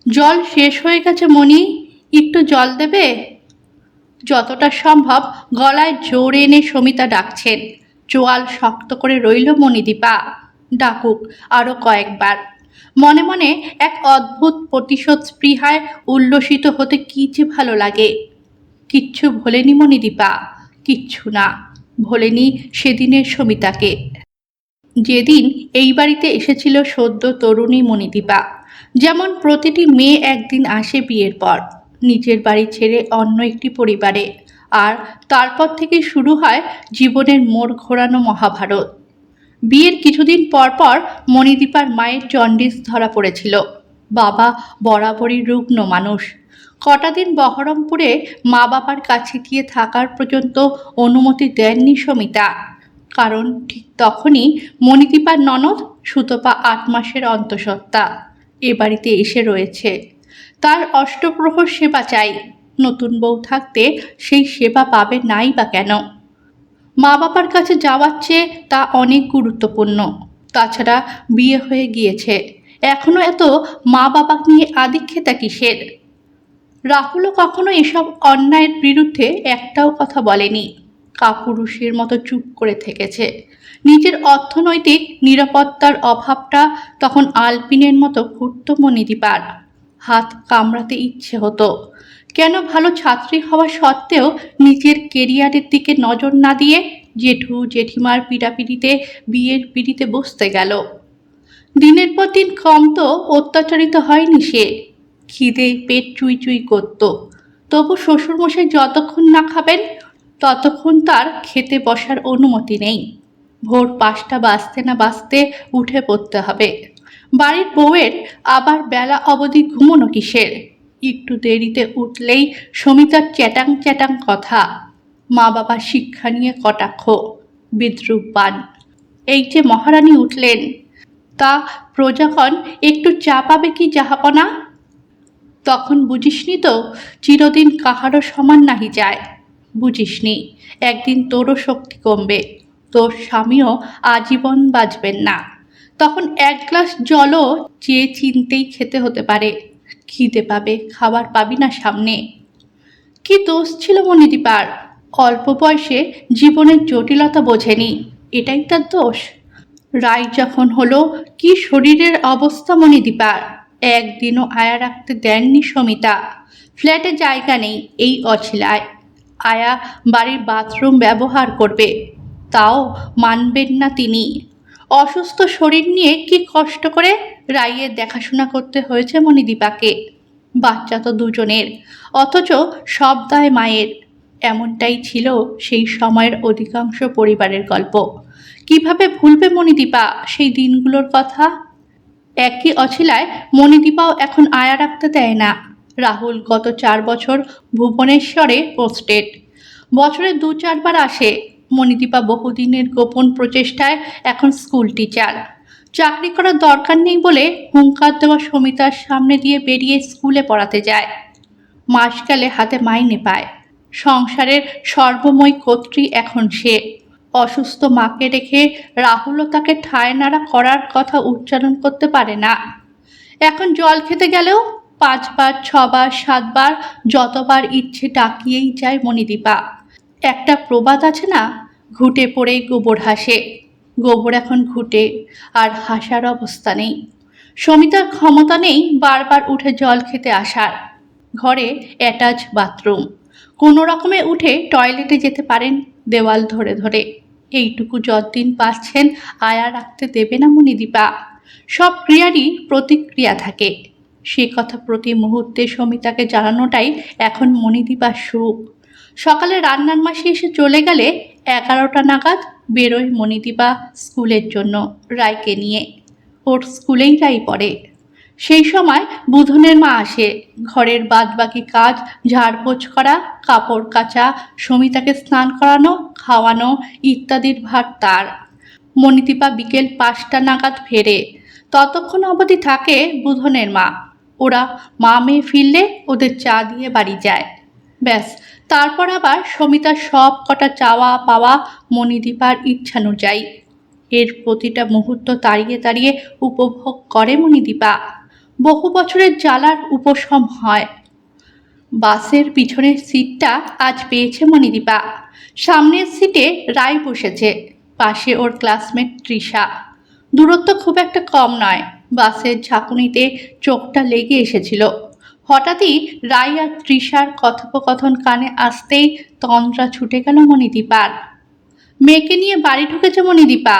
জল শেষ হয়ে গেছে মণি, একটু জল দেবে? যতটা সম্ভব গলায় জোর এনে সমিতা ডাকছেন। চোয়াল শক্ত করে রইল মণিদীপা। ডাকুক আরো কয়েকবার। মনে মনে এক অদ্ভুত প্রতিশোধ স্পৃহায় উল্লসিত হতে কি যে ভালো লাগে। কিচ্ছু ভোলেনি মণিদীপা, কিচ্ছু না। ভোলেনি সেদিনের সমিতাকে, যেদিন এই বাড়িতে এসেছিল সদ্য তরুণী মণিদীপা। যেমন প্রতিটি মেয়ে একদিন আসে বিয়ের পর নিজের বাড়ি ছেড়ে অন্য একটি পরিবারে, আর তারপর থেকে শুরু হয় জীবনের মোড় ঘোরানো মহাভারত। বিয়ের কিছুদিন পর পর মণিদীপার মায়ের জন্ডিস ধরা পড়েছিল। বাবা বরাবরই রুগ্ন মানুষ। কটা দিন বহরমপুরে মা বাবার কাছে গিয়ে থাকার পর্যন্ত অনুমতি দেননি সমিতা। কারণ ঠিক তখনই মণিদীপার ননদ সুতপা ৮ মাসের অন্তঃসত্ত্বা এ বাড়িতে এসে রয়েছে। তার অষ্টপ্রহর সেবা চাই। নতুন বউ থাকতে সেই সেবা পাবে নাই বা কেন? মা বাবার কাছে যাওয়ার চেয়ে তা অনেক গুরুত্বপূর্ণ। তাছাড়া বিয়ে হয়ে গিয়েছে, এখনো এত মা বাবা নিয়ে আদিক্ষেতা কিসের? রাহুলও কখনো এসব অন্যায়ের বিরুদ্ধে একটাও কথা বলেনি। কাপুরুষের মতো চুপ করে থেকেছে। নিজের অর্থনৈতিক নিরাপত্তার অভাবটা তখন আলপিনের মতো ঘুরত মণিদীপার। হাত কামড়াতে ইচ্ছে হতো। কেন ভালো ছাত্রী হওয়া সত্ত্বেও নিজের কেরিয়ারের দিকে নজর না দিয়ে জেঠু জেঠিমার পীড়াপিড়িতে বিয়ের পিড়িতে বসতে গেল? দিনের পর দিন কম তো অত্যাচারিত হয়নি সে। খিদে পেট চুই চুই করত, তবু শ্বশুরমশাই যতক্ষণ না খাবেন ততক্ষণ তার খেতে বসার অনুমতি নেই। ভোর ৫টা বাজতে না বাজতে উঠে পড়তে হবে। বাড়ির বউয়ের আবার বেলা অবধি ঘুমোনো কিসের? একটু দেরিতে উঠলেই সমিতার চ্যাটাং চ্যাটাং কথা, মা বাবার শিক্ষা নিয়ে কটাক্ষ, বিদ্রূপ বান। এই যে মহারানী উঠলেন, তা প্রজাগণ একটু চা পাবে কি জাহাপনা? তখন বুঝিসনি তো চিরদিন কাহারও সমান নাহি যায়। বুঝিসনি একদিন তোরও শক্তি কমবে, তোর স্বামীও আজীবন বাঁচবেন না। তখন এক গ্লাস জলও চেয়ে চিনতেই খেতে হতে পারে। খিদে পাবে, খাবার পাবি না সামনে। কি দোষ ছিল মণিদীপার? অল্প বয়সে জীবনের জটিলতা বোঝেনি, এটাই তার দোষ? রায় যখন হলো, কি শরীরের অবস্থা মণিদীপার! একদিনও আয়া রাখতে দেননি সমিতা। ফ্ল্যাটে জায়গা নেই এই অছিলায়। আয়া বাড়ির বাথরুম ব্যবহার করবে, তাও মানবেন না তিনি। অসুস্থ শরীর নিয়ে কি কষ্ট করে রাইয়ের দেখাশোনা করতে হয়েছে মণিদীপাকে। বাচ্চা তো দুজনের, অথচ সব দায় মায়ের। এমনটাই ছিল সেই সময়ের অধিকাংশ পরিবারের গল্প। কিভাবে ভুলবে মণিদীপা সেই দিনগুলোর কথা? একই অছিলায় মণিদীপাও এখন আয়া রাখতে দেয় না। রাহুল গত ৪ বছর ভুবনেশ্বরে পোস্টেড। বছরে ২-৪ বার আসে। মণিদীপা বহুদিনের গোপন প্রচেষ্টায় এখন স্কুল টিচার। চাকরি করার দরকার নেই বলে হুঙ্কার দেওয়া সমিতার সামনে দিয়ে বেরিয়ে স্কুলে পড়াতে যায়। মাস গেলে হাতে মাইনে পায়। সংসারের সর্বময় কর্ত্রী এখন সে। অসুস্থ মাকে রেখে রাহুলও তাকে ঠায় নাড়া করার কথা উচ্চারণ করতে পারে না। এখন জল খেতে গেলেও ৫ বার ৬ বার ৭ বার যতবার ইচ্ছে ডাকিয়েই যায় মণিদীপা। একটা প্রবাদ আছে না, ঘুটে পড়ে গোবর হাসে। গোবর এখন ঘুটে, আর হাসার অবস্থা নেই। সমিতার ক্ষমতা নেই বারবার উঠে জল খেতে আসার। ঘরে অ্যাটাচ বাথরুম, কোনো রকমে উঠে টয়লেটে যেতে পারেন দেওয়াল ধরে ধরে। এইটুকু যতদিন পাচ্ছেন আয়া রাখতে দেবে না মণিদীপা। সব ক্রিয়ারই প্রতিক্রিয়া থাকে, সে কথা প্রতি মুহূর্তে সমিতাকে জানানোটাই এখন মণিদীপার সুখ। সকালে রান্নার মাসি এসে চলে গেলে ১১টা নাগাদ বেরোয় মণিদীপা স্কুলের জন্য রায়কে নিয়ে। ওর স্কুলেই রায় পড়ে। সেই সময় বুধনের মা আসে। ঘরের বাদবাকি কাজ ঝাড়পোছ করা, কাপড় কাচা, সমিতাকে স্নান করানো, খাওয়ানো ইত্যাদির ভার তার। মণিদীপা বিকেল ৫টা নাগাদ ফেরে। ততক্ষণ অবধি থাকে বুধনের মা। ওরা মা মেয়ে ফিরলে ওদের চা দিয়ে বাড়ি যায়। ব্যাস, তারপর আবার সমিতার সব কটা চাওয়া পাওয়া মণিদীপার ইচ্ছানুযায়ী। এর প্রতিটা মুহূর্ত তাড়িয়ে তাড়িয়ে উপভোগ করে মণিদীপা। বহু বছরের জ্বালার উপশম হয়। বাসের পিছনের সিটটা আজ পেয়েছে মণিদীপা। সামনের সিটে রায় বসেছে, পাশে ওর ক্লাসমেট তৃষা। দূরত্ব খুব একটা কম নয়। বাসের ঝাঁকুনিতে চোখটা লেগে এসেছিল। হঠাৎই রায় আর তৃষার কথোপকথন কানে আসতেই তন্দ্রা ছুটে গেল মণিদীপার। মেয়েকে নিয়ে বাড়ি ঢুকেছে মণিদীপা।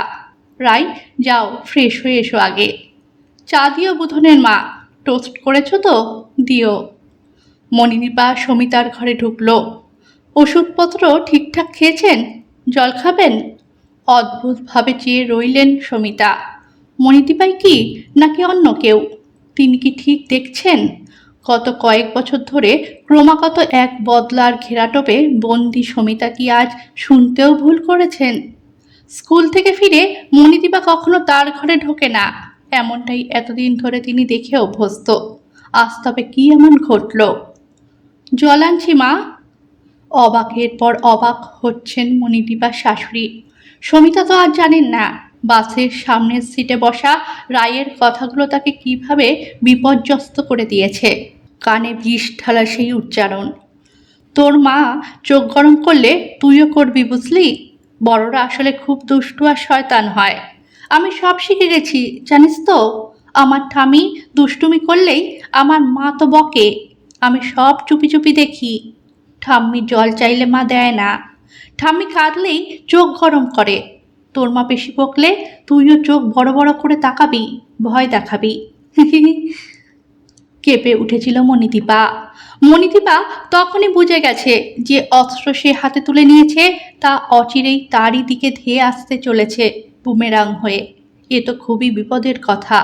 রায়, যাও ফ্রেশ হয়ে এসো আগে। চা দিও বুধনের মা। টোস্ট করেছো তো? দিও। মণিদীপা সমিতার ঘরে ঢুকল। ওষুধপত্র ঠিকঠাক খেয়েছেন? জল খাবেন? অদ্ভুতভাবে চেয়ে রইলেন সমিতা। মণিদীপাই কি, নাকি অন্য কেউ? তিনি কি ঠিক দেখছেন? গত কয়েক বছর ধরে ক্রমাগত এক বদলার ঘেরাটোপে বন্দি সমিতা কি আজ শুনতেও ভুল করেছেন? স্কুল থেকে ফিরে মণিদীপা কখনো তার ঘরে ঢোকে না, এমনটাই এতদিন ধরে তিনি দেখে অভ্যস্ত। আজ তবে কি এমন ঘটল? জল আনছি মা। অবাকের পর অবাক হচ্ছেন মণিদীপার শাশুড়ি। সমিতা তো আর জানেন না বাসের সামনের সিটে বসা রায়ের কথাগুলো তাকে কিভাবে বিপর্যস্ত করে দিয়েছে। কানে বিষ ঢালা সেই উচ্চারণ। তোর মা চোখ গরম করলে তুইও করবি, বুঝলি? বড়রা আসলে খুব দুষ্টু আর শয়তান হয়। আমি সব শিখে গেছি, জানিস তো। আমার ঠামি দুষ্টুমি করলেই আমার মা তো বকে। আমি সব চুপি চুপি দেখি। ঠাম্মি জল চাইলে মা দেয় না। ঠাম্মি কাঁদলেই চোখ গরম করে। তোর মা বেশি বকলে তুইও চোখ বড় বড় করে তাকাবি, ভয় দেখাবি। কেঁপে উঠেছিল মণিদীপা। মণিদীপা তখনই বুঝে গেছে যে অস্ত্র সে হাতে তুলে নিয়েছে তা অচিরেই তারই দিকে ধেয়ে আসতে চলেছে বুমেরাং হয়ে। এ তো খুবই বিপদের কথা।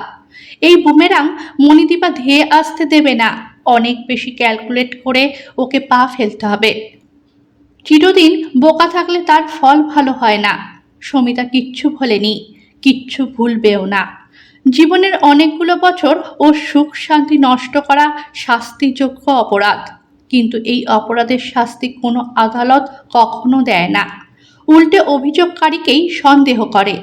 এই বুমেরাং মণিদীপা ধেয়ে আসতে দেবে না। অনেক বেশি ক্যালকুলেট করে ওকে পা ফেলতে হবে। চিরদিন বোকা থাকলে তার ফল ভালো হয় না। সমিতা কিচ্ছু ভোলেনি, কিচ্ছু ভুলবেও না। জীবনের অনেকগুলো বছর ও সুখ শান্তি নষ্ট করা শাস্তিযোগ্য অপরাধ, কিন্তু এই অপরাধের শাস্তি কোনো আদালত কখনো দেয় না। উল্টে অভিযোগকারীকেই সন্দেহ করে।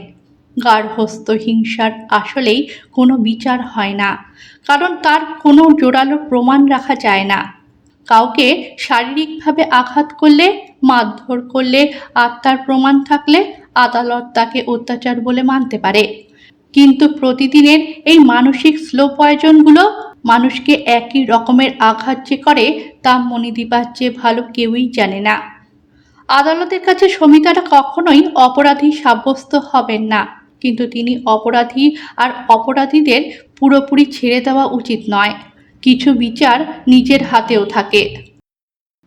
গার্হস্থ্য হিংসার আসলেই কোনো বিচার হয় না, কারণ তার কোনো জোরালো প্রমাণ রাখা যায় না। কাউকে শারীরিকভাবে আঘাত করলে, মারধর করলে আর তার প্রমাণ থাকলে আদালত তাকে অত্যাচার বলে মানতে পারে। কিন্তু প্রতিদিনের এই মানসিক স্লো পয়জনগুলো মানুষকে একই রকমের আঘাত যে করে তা মণিদীপার চেয়ে ভালো কেউই জানে না। আদালতের কাছে সমিতারা কখনোই অপরাধী সাব্যস্ত হবেন না, কিন্তু তিনি অপরাধী আর অপরাধীদের পুরোপুরি ছেড়ে দেওয়া উচিত নয়। কিছু বিচার নিজের হাতেও থাকে।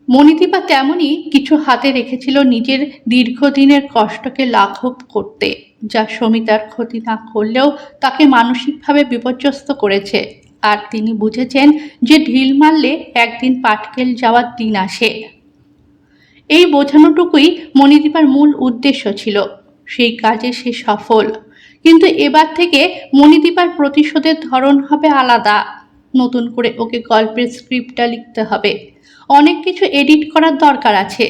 মণিদীপা তেমনই কিছু হাতে রেখেছিল নিজের দীর্ঘদিনের কষ্টকে লাঘব করতে, যা সমিতার ক্ষতি না করলেও তাকে মানসিকভাবে বিপর্যস্ত করেছে। আর তিনি বুঝেছেন যে ঢিল মারলে একদিন পাটকেল যাওয়ার দিন আসে। এই বোঝানোটুকুই মণিদীপার মূল উদ্দেশ্য ছিল। সেই কাজে সে সফল। কিন্তু এবার থেকে মণিদীপার প্রতিশোধের ধরন হবে আলাদা। নতুন করে ওকে গল্পের স্ক্রিপ্টটা লিখতে হবে। অনেক কিছু এডিট করার দরকার আছে।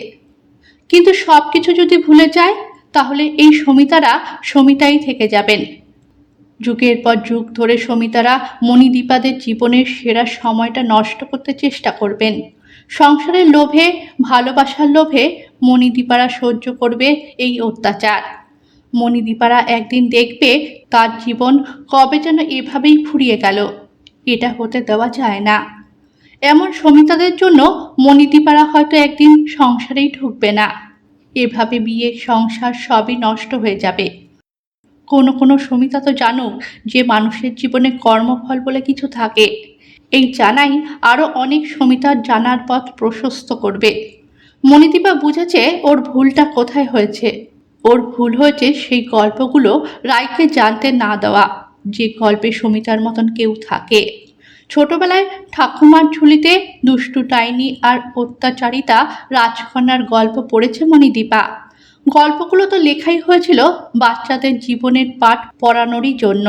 কিন্তু সব কিছু যদি ভুলে যায়, তাহলে এই সমিতারা সমিতাই থেকে যাবেন। যুগের পর যুগ ধরে সমিতারা মণিদীপাদের জীবনের সেরা সময়টা নষ্ট করতে চেষ্টা করবেন। সংসারের লোভে, ভালোবাসার লোভে মণিদীপারা সহ্য করবে এই অত্যাচার। মণিদীপারা একদিন দেখবে তার জীবন কবে যেন এভাবেই ফুরিয়ে গেল। এটা হতে দেওয়া যায় না। এমন সমিতাদের জন্য মণিদীপারা হয়তো একদিন সংসারেই ঢুকবে না। এভাবে বিয়ে, সংসার সবই নষ্ট হয়ে যাবে। কোনো কোনো সমিতা তো জানুক যে মানুষের জীবনে কর্মফল বলে কিছু থাকে। এই জানাই আরও অনেক সমিতার জানার পথ প্রশস্ত করবে। মণিদীপা বুঝেছে ওর ভুলটা কোথায় হয়েছে। ওর ভুল হয়েছে সেই গল্পগুলো রায়কে জানতে না দেওয়া, যে গল্পে সমিতার মতন কেউ থাকে। ছোটবেলায় ঠাকুমার ঝুলিতে দুষ্টু ডাইনি আর অত্যাচারিতা রাজকন্যার গল্প পড়েছে মণিদীপা। গল্পগুলো তো লেখাই হয়েছিল বাচ্চাদের জীবনের পাঠ পড়ানোরই জন্য।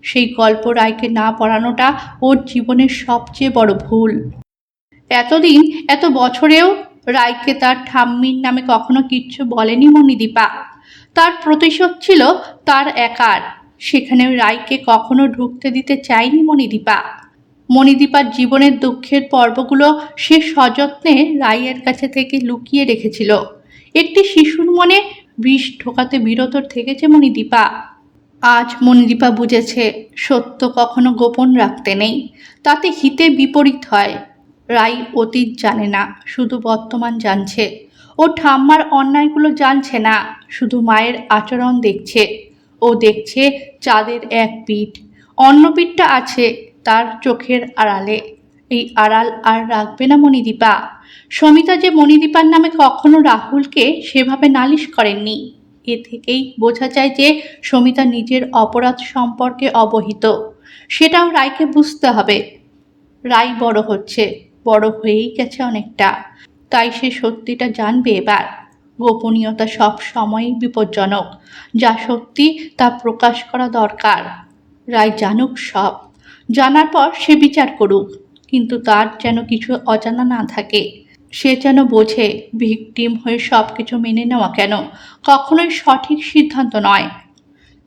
সেই গল্প রায়কে না পড়ানোটা ওর জীবনের সবচেয়ে বড় ভুল। এতদিন, এত বছরেও রায়কে তার ঠাম্মির নামে কখনো কিচ্ছু বলেনি মণিদীপা। তার প্রতিশোধ ছিল তার একার। সেখানে রায়কে কখনো ঢুকতে দিতে চায়নি মণিদীপা। মণিদীপার জীবনের দুঃখের পর্বগুলো সে সযত্নে রাইয়ের কাছে থেকে লুকিয়ে রেখেছিল। একটি শিশুর মনে বিষ ঢোকাতে বিরত থেকেছে মণিদীপা। আজ মণিদীপা বুঝেছে সত্য কখনো গোপন রাখতে নেই, তাতে হিতে বিপরীত হয়। রাই অতীত জানে না, শুধু বর্তমান জানছে। ও ঠাম্মার অন্যায়গুলো জানছে না, শুধু মায়ের আচরণ দেখছে। ও দেখছে চাঁদের এক পিঠ, অন্য পিঠটা আছে তার চোখের আড়ালে। এই আড়াল আর রাখবে না মণিদীপা। সমিতা যে মণিদীপার নামে কখনো রাহুলকে সেভাবে নালিশ করেননি। এ থেকেই বোঝা যায় যে সমিতা নিজের অপরাধ সম্পর্কে অবহিত। সেটাও রায়কে বুঝতে হবে। রাই বড় হচ্ছে, বড় হয়েই গেছে অনেকটা, তাই সে সত্যিটা জানবে এবার। গোপনীয়তা সব সময়ই বিপজ্জনক। যা সত্যি তা প্রকাশ করা দরকার। রাই জানুক সব, জানার পর সে বিচার করুক, কিন্তু তার যেন কিছু অজানা না থাকে। সে যেন বোঝে ভিকটিম হয়ে সব কিছু মেনে নেওয়া কেন কখনোই সঠিক সিদ্ধান্ত নয়।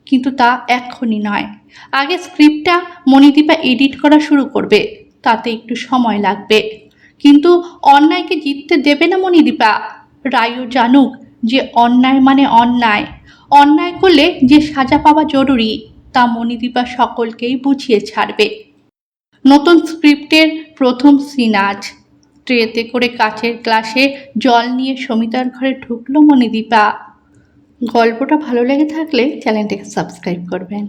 কিন্তু তা এক্ষুনি নয়। আগে স্ক্রিপ্টটা মণিদীপা এডিট করা শুরু করবে, তাতে একটু সময় লাগবে। কিন্তু অন্যায়কে জিততে দেবে না মণিদীপা। রায়ও জানুক যে অন্যায় মানে অন্যায়। অন্যায় করলে যে সাজা পাওয়া জরুরি তা মণিদীপা সকলকেই বুঝিয়ে ছাড়বে। নতুন স্ক্রিপ্টের প্রথম সিন আজ। ট্রেতে করে কাচের গ্লাসে জল নিয়ে সমিতার ঘরে ঢুকলো মণিদীপা। গল্পটা ভালো লেগে থাকলে চ্যানেলটাকে সাবস্ক্রাইব করবেন।